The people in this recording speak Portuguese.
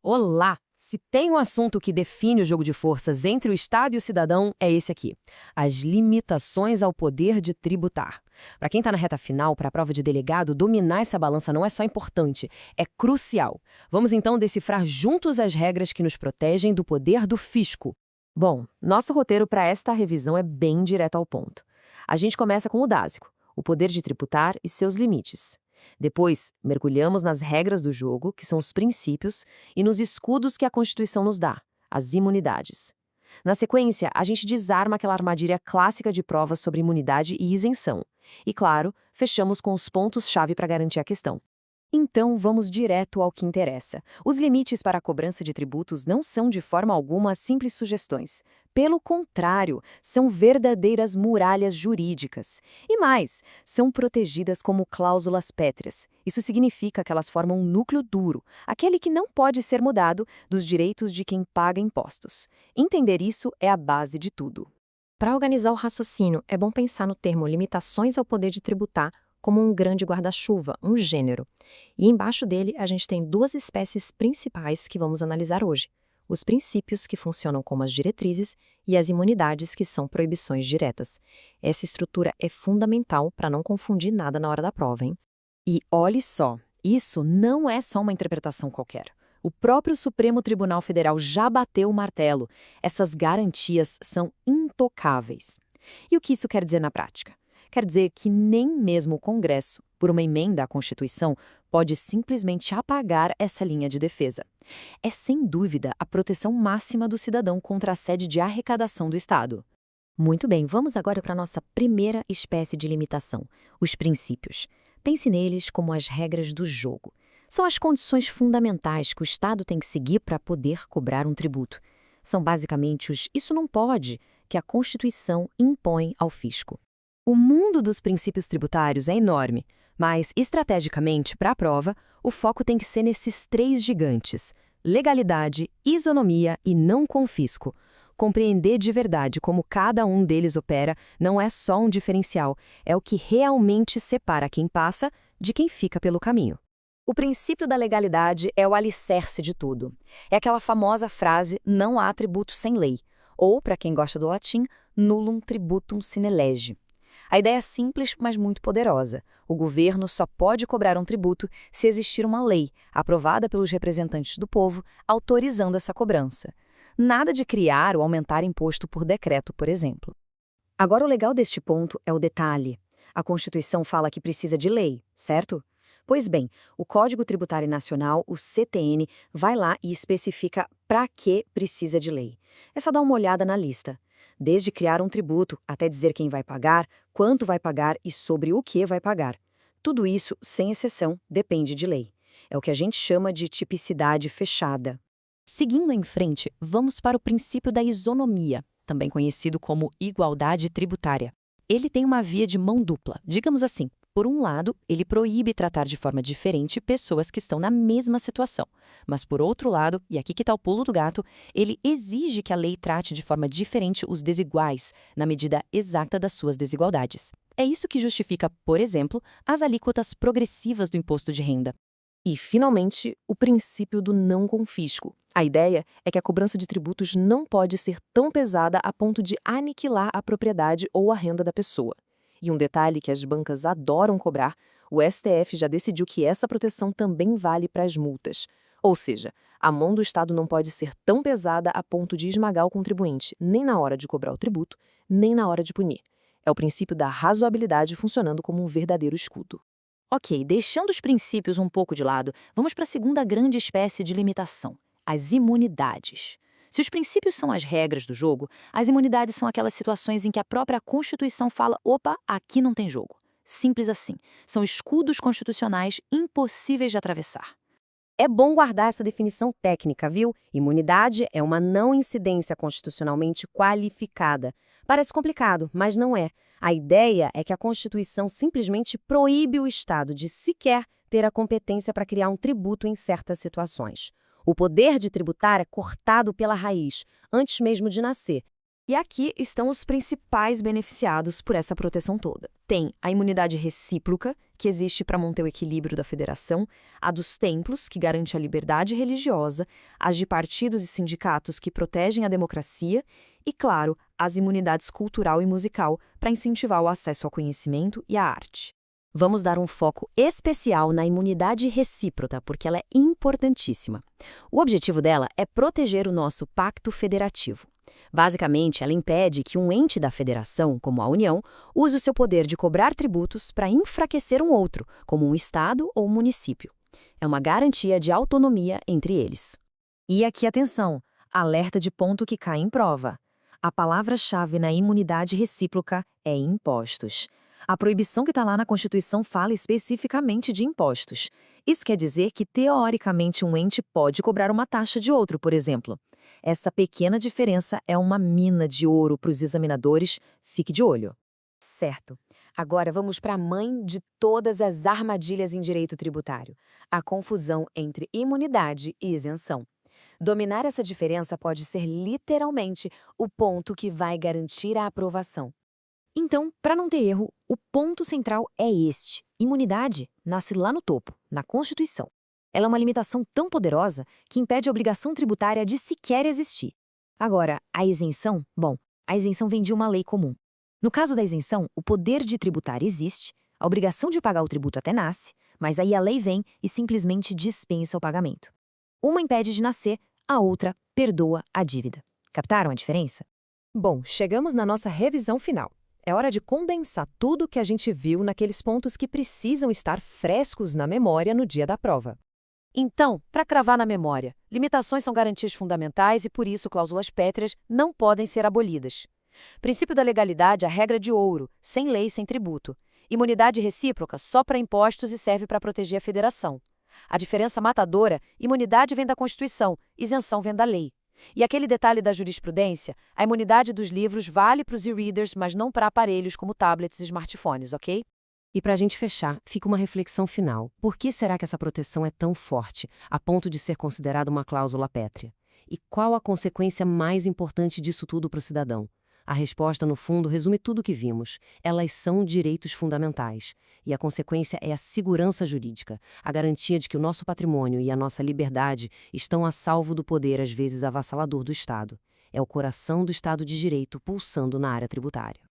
Olá! Se tem um assunto que define o jogo de forças entre o Estado e o cidadão, é esse aqui: as limitações ao poder de tributar. Para quem está na reta final, para a prova de delegado, dominar essa balança não é só importante, é crucial. Vamos então decifrar juntos as regras que nos protegem do poder do fisco. Bom, nosso roteiro para esta revisão é bem direto ao ponto. A gente começa com o básico: o poder de tributar e seus limites. Depois, mergulhamos nas regras do jogo, que são os princípios, e nos escudos que a Constituição nos dá, as imunidades. Na sequência, a gente desarma aquela armadilha clássica de provas sobre imunidade e isenção. E, claro, fechamos com os pontos-chave para garantir a questão. Então, vamos direto ao que interessa. Os limites para a cobrança de tributos não são de forma alguma simples sugestões. Pelo contrário, são verdadeiras muralhas jurídicas. E mais, são protegidas como cláusulas pétreas. Isso significa que elas formam um núcleo duro, aquele que não pode ser mudado, dos direitos de quem paga impostos. Entender isso é a base de tudo. Para organizar o raciocínio, é bom pensar no termo limitações ao poder de tributar como um grande guarda-chuva, um gênero. E embaixo dele a gente tem duas espécies principais que vamos analisar hoje: os princípios, que funcionam como as diretrizes, e as imunidades, que são proibições diretas. Essa estrutura é fundamental para não confundir nada na hora da prova, hein? E olhe só, isso não é só uma interpretação qualquer. O próprio Supremo Tribunal Federal já bateu o martelo. Essas garantias são intocáveis. E o que isso quer dizer na prática? Quer dizer que nem mesmo o Congresso, por uma emenda à Constituição, pode simplesmente apagar essa linha de defesa. É, sem dúvida, a proteção máxima do cidadão contra a sede de arrecadação do Estado. Muito bem, vamos agora para a nossa primeira espécie de limitação: os princípios. Pense neles como as regras do jogo. São as condições fundamentais que o Estado tem que seguir para poder cobrar um tributo. São basicamente os "isso não pode" que a Constituição impõe ao fisco. O mundo dos princípios tributários é enorme, mas, estrategicamente, para a prova, o foco tem que ser nesses três gigantes: legalidade, isonomia e não confisco. Compreender de verdade como cada um deles opera não é só um diferencial, é o que realmente separa quem passa de quem fica pelo caminho. O princípio da legalidade é o alicerce de tudo. É aquela famosa frase "não há tributo sem lei", ou, para quem gosta do latim, nullum tributum sine lege. A ideia é simples, mas muito poderosa. O governo só pode cobrar um tributo se existir uma lei, aprovada pelos representantes do povo, autorizando essa cobrança. Nada de criar ou aumentar imposto por decreto, por exemplo. Agora, o legal deste ponto é o detalhe. A Constituição fala que precisa de lei, certo? Pois bem, o Código Tributário Nacional, o CTN, vai lá e especifica para que precisa de lei. É só dar uma olhada na lista. Desde criar um tributo até dizer quem vai pagar, quanto vai pagar e sobre o que vai pagar. Tudo isso, sem exceção, depende de lei. É o que a gente chama de tipicidade fechada. Seguindo em frente, vamos para o princípio da isonomia, também conhecido como igualdade tributária. Ele tem uma via de mão dupla, digamos assim. Por um lado, ele proíbe tratar de forma diferente pessoas que estão na mesma situação. Mas, por outro lado, e aqui que está o pulo do gato, ele exige que a lei trate de forma diferente os desiguais, na medida exata das suas desigualdades. É isso que justifica, por exemplo, as alíquotas progressivas do imposto de renda. E, finalmente, o princípio do não confisco. A ideia é que a cobrança de tributos não pode ser tão pesada a ponto de aniquilar a propriedade ou a renda da pessoa. E um detalhe que as bancas adoram cobrar: o STF já decidiu que essa proteção também vale para as multas. Ou seja, a mão do Estado não pode ser tão pesada a ponto de esmagar o contribuinte, nem na hora de cobrar o tributo, nem na hora de punir. É o princípio da razoabilidade funcionando como um verdadeiro escudo. Ok, deixando os princípios um pouco de lado, vamos para a segunda grande espécie de limitação: as imunidades. Se os princípios são as regras do jogo, as imunidades são aquelas situações em que a própria Constituição fala: opa, aqui não tem jogo. Simples assim. São escudos constitucionais impossíveis de atravessar. É bom guardar essa definição técnica, viu? Imunidade é uma não incidência constitucionalmente qualificada. Parece complicado, mas não é. A ideia é que a Constituição simplesmente proíbe o Estado de sequer ter a competência para criar um tributo em certas situações. O poder de tributar é cortado pela raiz, antes mesmo de nascer. E aqui estão os principais beneficiados por essa proteção toda. Tem a imunidade recíproca, que existe para manter o equilíbrio da federação, a dos templos, que garante a liberdade religiosa, as de partidos e sindicatos que protegem a democracia e, claro, as imunidades cultural e musical para incentivar o acesso ao conhecimento e à arte. Vamos dar um foco especial na imunidade recíproca, porque ela é importantíssima. O objetivo dela é proteger o nosso pacto federativo. Basicamente, ela impede que um ente da federação, como a União, use o seu poder de cobrar tributos para enfraquecer um outro, como um estado ou um município. É uma garantia de autonomia entre eles. E aqui atenção, alerta de ponto que cai em prova. A palavra-chave na imunidade recíproca é impostos. A proibição que está lá na Constituição fala especificamente de impostos. Isso quer dizer que, teoricamente, um ente pode cobrar uma taxa de outro, por exemplo. Essa pequena diferença é uma mina de ouro para os examinadores, fique de olho. Certo. Agora vamos para a mãe de todas as armadilhas em direito tributário, a confusão entre imunidade e isenção. Dominar essa diferença pode ser literalmente o ponto que vai garantir a aprovação. Então, para não ter erro, o ponto central é este. Imunidade nasce lá no topo, na Constituição. Ela é uma limitação tão poderosa que impede a obrigação tributária de sequer existir. Agora, a isenção? Bom, a isenção vem de uma lei comum. No caso da isenção, o poder de tributar existe, a obrigação de pagar o tributo até nasce, mas aí a lei vem e simplesmente dispensa o pagamento. Uma impede de nascer, a outra perdoa a dívida. Captaram a diferença? Bom, chegamos na nossa revisão final. É hora de condensar tudo que a gente viu naqueles pontos que precisam estar frescos na memória no dia da prova. Então, para cravar na memória, limitações são garantias fundamentais e, por isso, cláusulas pétreas não podem ser abolidas. Princípio da legalidade, a regra de ouro, sem lei, sem tributo. Imunidade recíproca, só para impostos e serve para proteger a federação. A diferença matadora, imunidade vem da Constituição, isenção vem da lei. E aquele detalhe da jurisprudência, a imunidade dos livros vale para os e-readers, mas não para aparelhos como tablets e smartphones, ok? E para a gente fechar, fica uma reflexão final. Por que será que essa proteção é tão forte, a ponto de ser considerada uma cláusula pétrea? E qual a consequência mais importante disso tudo para o cidadão? A resposta, no fundo, resume tudo o que vimos. Elas são direitos fundamentais. E a consequência é a segurança jurídica, a garantia de que o nosso patrimônio e a nossa liberdade estão a salvo do poder, às vezes avassalador, do Estado. É o coração do Estado de Direito pulsando na área tributária.